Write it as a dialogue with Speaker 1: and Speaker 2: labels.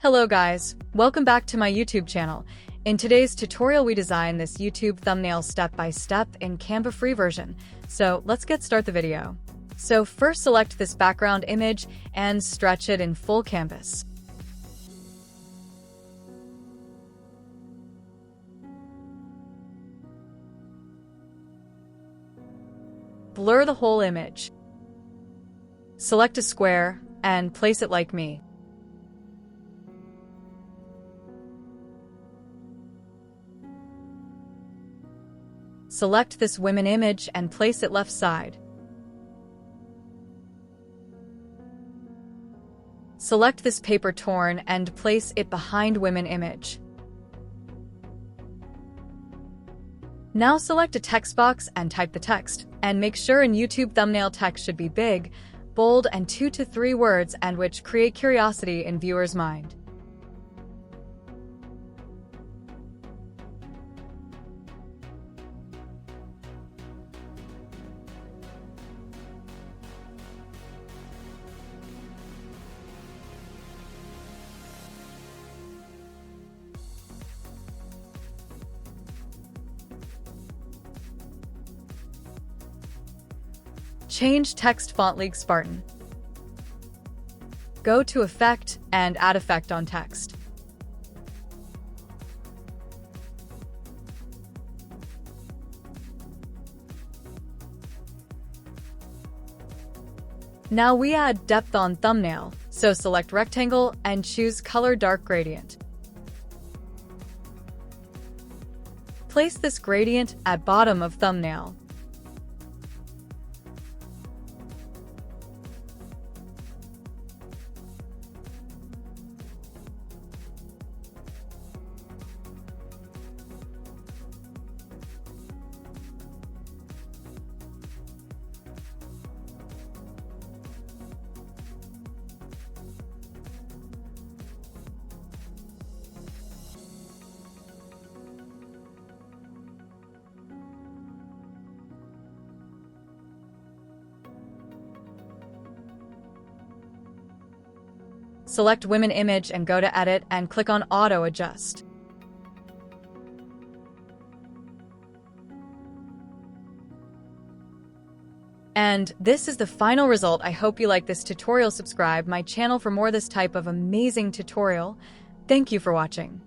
Speaker 1: Hello guys, welcome back to my YouTube channel. In today's tutorial we design this YouTube thumbnail step by step in Canva free version. So let's start the video. So first select this background image and stretch it in full canvas. Blur the whole image. Select a square and place it like me. Select this women image and place it left side. Select this paper torn and place it behind women image. Now select a text box and type the text, and make sure in YouTube thumbnail text should be big, bold, and 2 to 3 words and which create curiosity in viewers' mind. Change text font League Spartan. Go to Effect and add Effect on text. Now we add depth on thumbnail, so select rectangle and choose color dark gradient. Place this gradient at bottom of thumbnail. Select women image and go to Edit and click on Auto Adjust. And this is the final result. I hope you like this tutorial. Subscribe my channel for more this type of amazing tutorial. Thank you for watching.